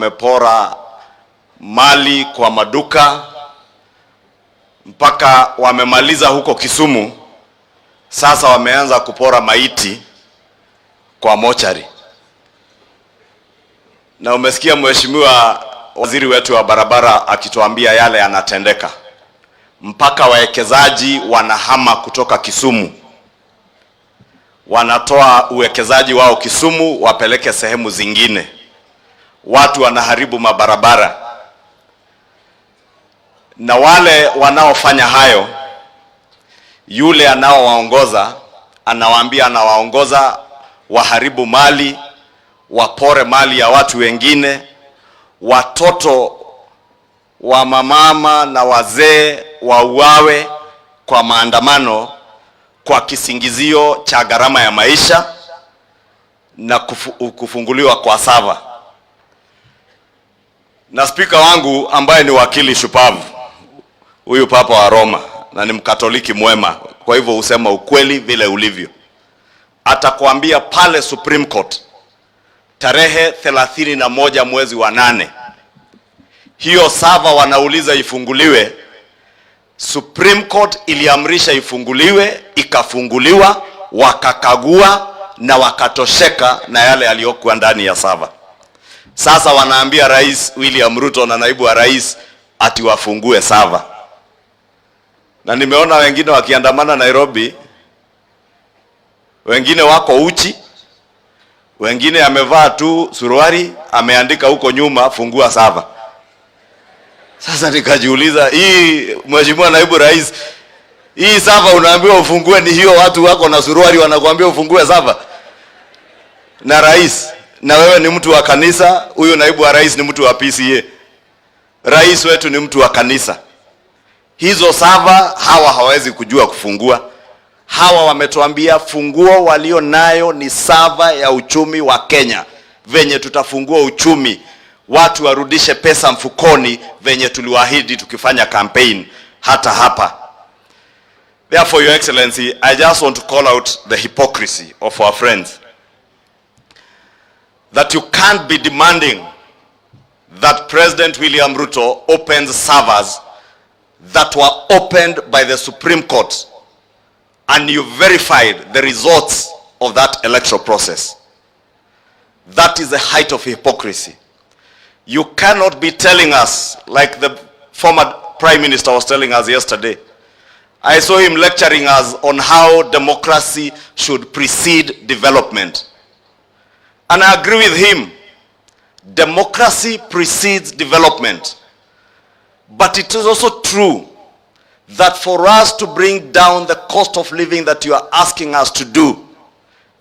Wamepora mali kwa maduka mpaka wamemaliza huko Kisumu. Sasa wameanza kupora maiti kwa mochari. Na umesikia mheshimiwa waziri wetu wa barabara akituambia yale yanatendeka. Mpaka wawekezaji wanahama kutoka Kisumu. Wanatoa uwekezaji wao Kisumu wapeleke sehemu zingine. Watu wanaharibu mabarabara. Na wale wanaofanya hayo, yule anaowaongoza anawaambia anawaongoza waharibu mali, wapore mali ya watu wengine, watoto wa mamama na wazee wauawe kwa maandamano kwa kisingizio cha gharama ya maisha na kufunguliwa kwa sava. Na spika wangu ambaye ni wakili shupavu, huyu Papa wa Roma na ni Mkatoliki mwema, kwa hivyo husema ukweli vile ulivyo, atakwambia pale Supreme Court tarehe 31 mwezi wa 8 hiyo sava wanauliza ifunguliwe. Supreme Court iliamrisha ifunguliwe, ikafunguliwa, wakakagua na wakatosheka na yale yaliyokuwa ndani ya sava. Sasa wanaambia Rais William Ruto na naibu wa rais ati wafungue sava. Na nimeona wengine wakiandamana Nairobi, wengine wako uchi, wengine amevaa tu suruali, ameandika huko nyuma fungua sava. Sasa nikajiuliza, hii mheshimiwa naibu rais, hii sava unaambiwa ufungue ni hiyo watu wako na suruali wanakuambia ufungue sava? Na rais, na wewe ni mtu wa kanisa, huyu naibu wa rais ni mtu wa PCA. Rais wetu ni mtu wa kanisa. Hizo sava hawa hawezi kujua kufungua. Hawa wametuambia funguo walio nayo ni sava ya uchumi wa Kenya. Venye tutafungua uchumi, watu warudishe pesa mfukoni venye tuliwaahidi tukifanya campaign hata hapa. Therefore, Your Excellency, I just want to call out the hypocrisy of our friends. That you can't be demanding that President William Ruto opens servers that were opened by the Supreme Court, and you verified the results of that electoral process. That is the height of hypocrisy. You cannot be telling us, like the former Prime Minister was telling us yesterday. I saw him lecturing us on how democracy should precede development. And I agree with him. Democracy precedes development. But it is also true that for us to bring down the cost of living that you are asking us to do,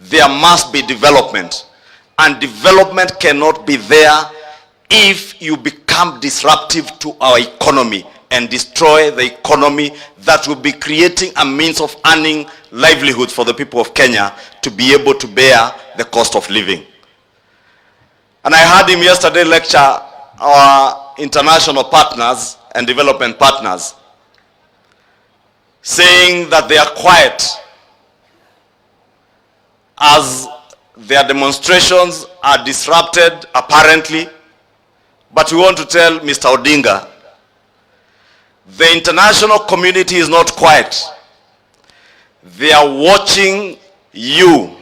there must be development. And development cannot be there if you become disruptive to our economy and destroy the economy that will be creating a means of earning livelihoods for the people of Kenya to be able to bear the cost of living. And I heard him yesterday lecture our international partners and development partners, saying that they are quiet as their demonstrations are disrupted apparently. But we want to tell Mr. Odinga, the international community is not quiet. They are watching you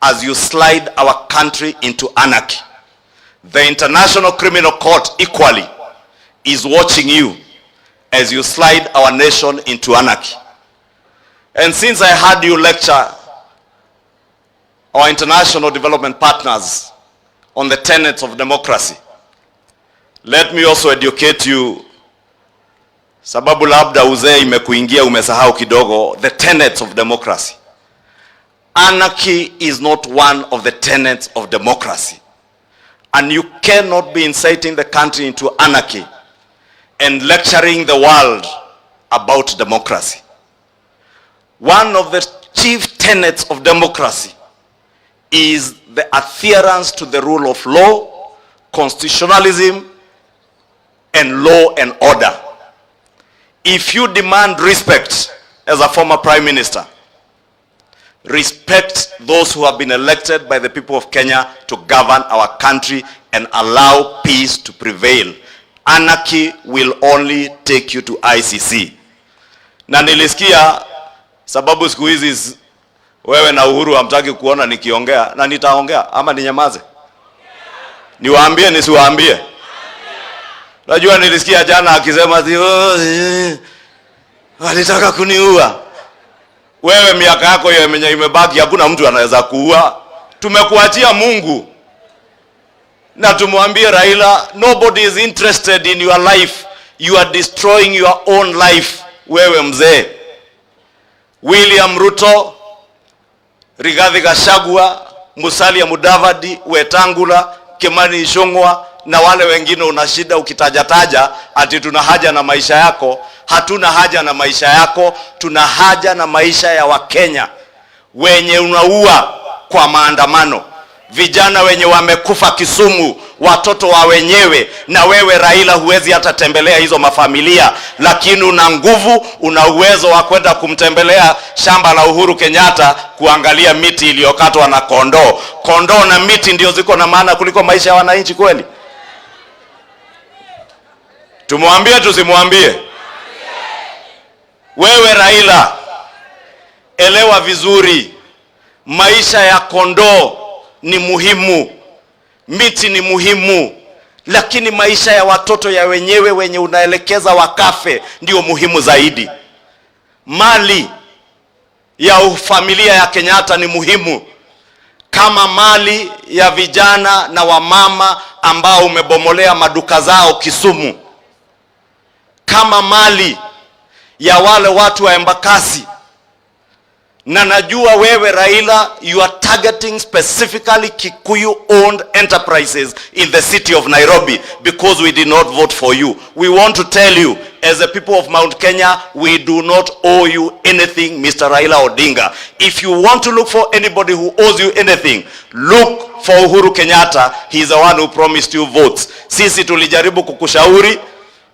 as you slide our country into anarchy. The International Criminal Court equally is watching you as you slide our nation into anarchy. And since I heard you lecture our international development partners on the tenets of democracy, let me also educate you, sababu labda uzee imekuingia umesahau kidogo, the tenets of democracy. Anarchy is not one of the tenets of democracy. And you cannot be inciting the country into anarchy and lecturing the world about democracy. One of the chief tenets of democracy is the adherence to the rule of law, constitutionalism, and law and order. If you demand respect as a former Prime Minister, respect those who have been elected by the people of Kenya to govern our country and allow peace to prevail. Anarchy will only take you to ICC. Na nilisikia sababu siku hizi wewe na Uhuru hamtaki kuona nikiongea, na nitaongea ama ninyamaze? Niwaambie nisiwaambie? Najua nilisikia jana akisema alitaka kuniua. Wewe miaka yako yenye imebaki hakuna mtu anaweza kuua. Tumekuachia Mungu. Na tumwambie Raila, nobody is interested in your life. You are destroying your own life. Wewe mzee. William Ruto, Rigathi Gachagua, Musalia Mudavadi, Wetangula, Kimani Ichungwa na wale wengine unashida ukitajataja ati tuna haja na maisha yako. Hatuna haja na maisha yako, tuna haja na maisha ya Wakenya wenye unaua kwa maandamano, vijana wenye wamekufa Kisumu, watoto wa wenyewe. Na wewe Raila huwezi hata tembelea hizo mafamilia, lakini una nguvu, una uwezo wa kwenda kumtembelea shamba la Uhuru Kenyatta kuangalia miti iliyokatwa na kondoo. Kondoo na miti ndio ziko na maana kuliko maisha ya wananchi kweli? Tumwambie tusimwambie? Wewe Raila, elewa vizuri, maisha ya kondoo ni muhimu, miti ni muhimu, lakini maisha ya watoto ya wenyewe wenye unaelekeza wakafe ndio muhimu zaidi. Mali ya familia ya Kenyatta ni muhimu kama mali ya vijana na wamama ambao umebomolea maduka zao Kisumu, kama mali ya wale watu wa Embakasi. Na najua wewe Raila, you are targeting specifically Kikuyu owned enterprises in the city of Nairobi because we did not vote for you. We want to tell you, as the people of Mount Kenya, we do not owe you anything, Mr. Raila Odinga. If you want to look for anybody who owes you anything, look for Uhuru Kenyatta. He is the one who promised you votes. Sisi tulijaribu kukushauri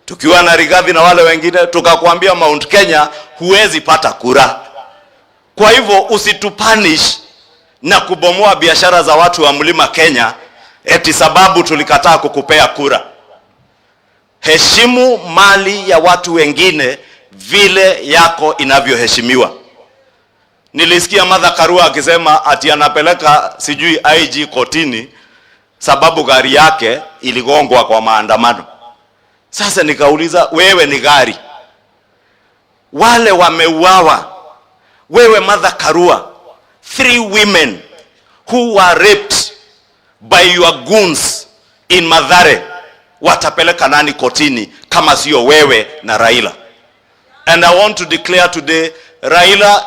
tukiwa na Rigathi na wale wengine, tukakwambia Mount Kenya huwezi pata kura. Kwa hivyo usitupanish na kubomoa biashara za watu wa Mlima Kenya eti sababu tulikataa kukupea kura. Heshimu mali ya watu wengine vile yako inavyoheshimiwa. Nilisikia Martha Karua akisema ati anapeleka sijui IG kotini sababu gari yake iligongwa kwa maandamano. Sasa nikauliza, wewe ni gari, wale wameuawa. Wewe Martha Karua, 3 women who were raped by your goons in Mathare, watapeleka nani kotini kama sio wewe na Raila? And I want to declare today, Raila,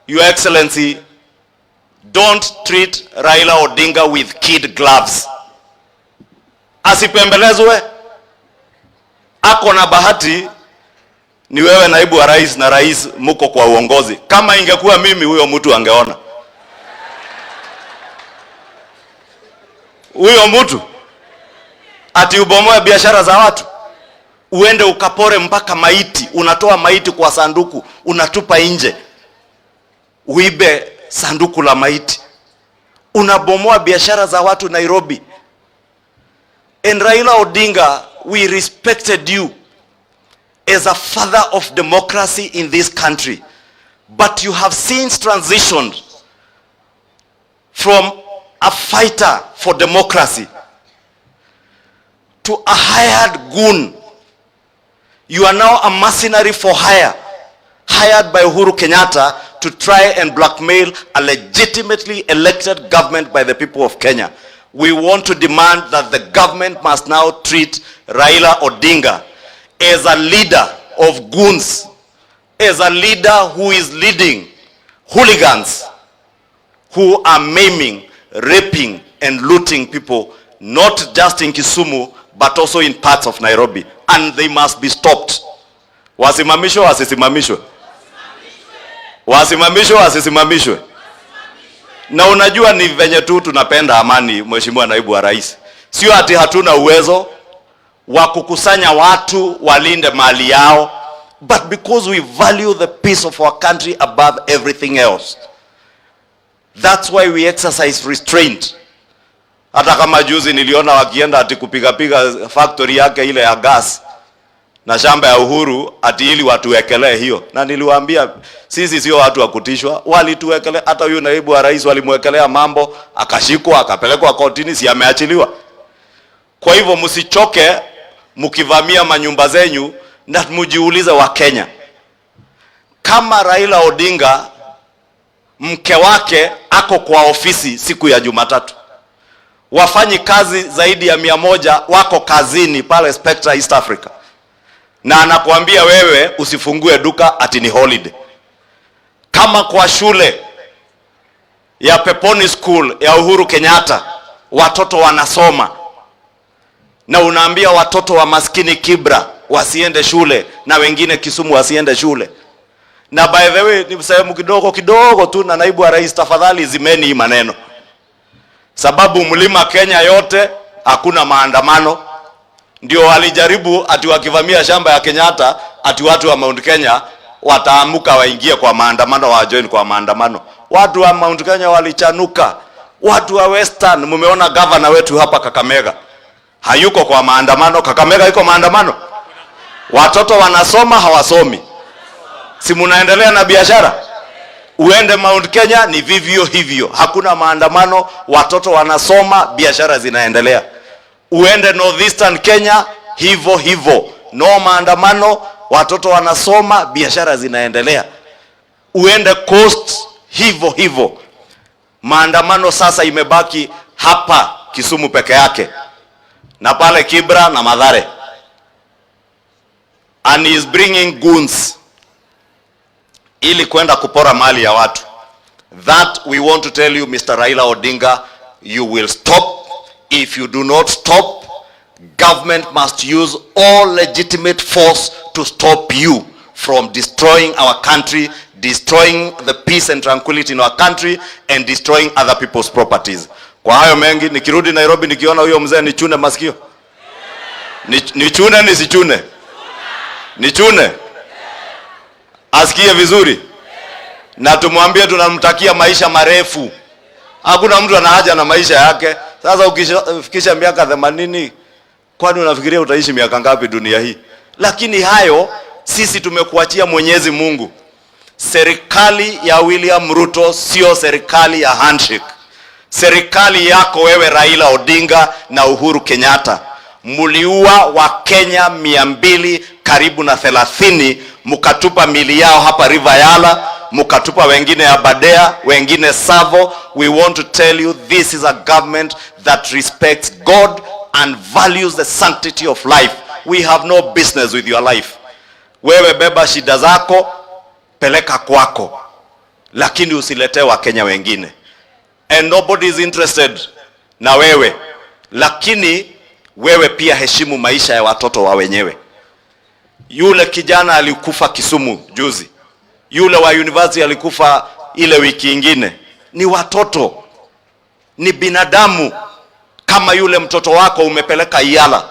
Your Excellency, don't treat Raila Odinga with kid gloves. Asipembelezwe. Ako na bahati ni wewe naibu wa rais na rais muko kwa uongozi. Kama ingekuwa mimi, huyo mtu angeona. Huyo mtu ati ubomoe biashara za watu, uende ukapore mpaka maiti, unatoa maiti kwa sanduku, unatupa nje, uibe sanduku la maiti, unabomoa biashara za watu Nairobi. And Raila Odinga, we respected you as a father of democracy in this country, but you have since transitioned from a fighter for democracy to a hired goon. You are now a mercenary for hire, hired by Uhuru Kenyatta to try and blackmail a legitimately elected government by the people of Kenya. We want to demand that the government must now treat Raila Odinga as a leader of goons, as a leader who is leading hooligans who are maiming, raping and looting people, not just in Kisumu but also in parts of Nairobi, and they must be stopped. Wasimamishwe, wasisimamishwe? Wasimamishwe, wasisimamishwe? Na unajua ni venye tu tunapenda amani, Mheshimiwa Naibu wa Rais. Sio ati hatuna uwezo wa kukusanya watu walinde mali yao, but because we value the peace of our country above everything else. That's why we exercise restraint Hata kama juzi niliona wakienda ati kupiga factory yake ile ya gas na shamba ya Uhuru ati ili watuwekelee hiyo. Na niliwaambia sisi sio watu wa kutishwa, walituwekelea. Hata huyu naibu wa rais walimwekelea mambo, akashikwa, akapelekwa kotini, si ameachiliwa. Kwa hivyo msichoke mkivamia manyumba zenyu, na mjiulize wa Kenya, kama Raila Odinga mke wake ako kwa ofisi siku ya Jumatatu, wafanyi kazi zaidi ya 100 wako kazini pale Spectra East Africa, na anakuambia wewe usifungue duka ati ni holiday. Kama kwa shule ya Peponi School ya Uhuru Kenyatta watoto wanasoma, na unaambia watoto wa maskini Kibra wasiende shule na wengine Kisumu wasiende shule. Na by the way, ni sehemu kidogo tu, na naibu wa rais, tafadhali zimeni hii maneno, sababu mlima Kenya yote hakuna maandamano. Ndio walijaribu ati wakivamia shamba ya Kenyatta ati watu wa Mount Kenya wataamuka waingie kwa maandamano, wa join kwa maandamano. Watu wa Mount Kenya walichanuka. Watu wa Western, mumeona governor wetu hapa Kakamega hayuko kwa maandamano. Kakamega iko maandamano? Watoto wanasoma hawasomi? Si munaendelea na biashara? Uende Mount Kenya ni vivyo hivyo, hakuna maandamano, watoto wanasoma, biashara zinaendelea. Uende Northeastern Kenya hivyo hivyo, no maandamano, watoto wanasoma, biashara zinaendelea. Uende Coast hivyo hivyo. Maandamano sasa imebaki hapa Kisumu peke yake, na pale Kibra na Mathare, and he is bringing goons ili kwenda kupora mali ya watu. That we want to tell you, Mr. Raila Odinga, you will stop. If you do not stop, government must use all legitimate force to stop you from destroying our country, destroying the peace and tranquility in our country, and destroying other people's properties. Kwa hayo mengi, nikirudi Nairobi nikiona huyo mzee nichune masikio? Nichune nisichune? Nichune? Asikie vizuri? Na tumwambie tunamtakia maisha marefu. Hakuna mtu ana haja na maisha yake. Sasa ukifikisha miaka 80, kwani unafikiria utaishi miaka ngapi dunia hii? Lakini hayo sisi tumekuachia Mwenyezi Mungu. Serikali ya William Ruto sio serikali ya handshake. Serikali yako wewe Raila Odinga na Uhuru Kenyatta, muliua wa Kenya 200 karibu na 30, mukatupa mili yao hapa River Yala, mukatupa wengine Abadea, wengine Savo. We want to tell you, this is a government that respects God and values the sanctity of life. We have no business with your life. Wewe beba shida zako, peleka kwako, lakini usilete wa Kenya wengine. And nobody is interested na wewe, lakini wewe pia heshimu maisha ya watoto wa wenyewe. Yule kijana alikufa Kisumu juzi, yule wa university alikufa ile wiki ingine. Ni watoto, ni binadamu. Kama yule mtoto wako umepeleka Iyala,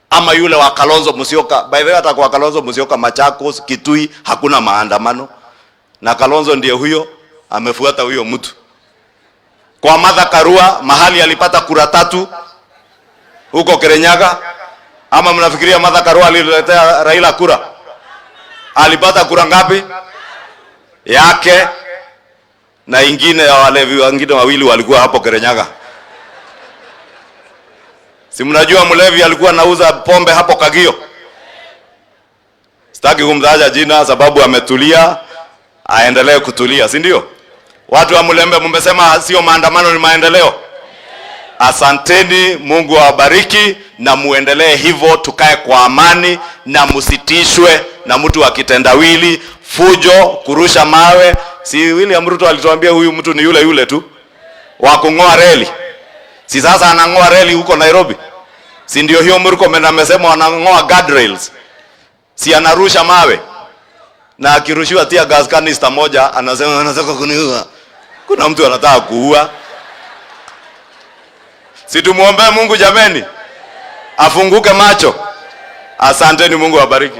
ama yule wa Kalonzo Musyoka. By the way, hata kwa Kalonzo Musyoka Machakos, Kitui hakuna maandamano, na Kalonzo ndiye huyo amefuata huyo mtu. Kwa Martha Karua mahali alipata kura 3 huko Kirinyaga, ama mnafikiria Martha Karua aliletea Raila kura? Alipata kura ngapi? Yake na ingine ya walevi wengine wawili walikuwa hapo Kirinyaga. Si mnajua mlevi alikuwa anauza pombe hapo Kagio? Sitaki kumtaja jina sababu ametulia, aendelee kutulia, si ndio? Watu wa Mlembe mmesema sio maandamano ni maendeleo. Asanteni, Mungu awabariki na muendelee hivyo, tukae kwa amani na musitishwe na mtu wa kitendawili, fujo, kurusha mawe. Si William Ruto alituambia huyu mtu ni yule tu wa kung'oa reli? Si sasa anang'oa reli huko Nairobi? Si ndio hiyo Murkomen amesema wanang'oa guardrails? Si anarusha mawe? Na akirushiwa tia gas canister moja anasema anataka kuniua. Kuna mtu anataka kuua? Si tumuombe Mungu jameni, afunguke macho. Asanteni, Mungu awabariki.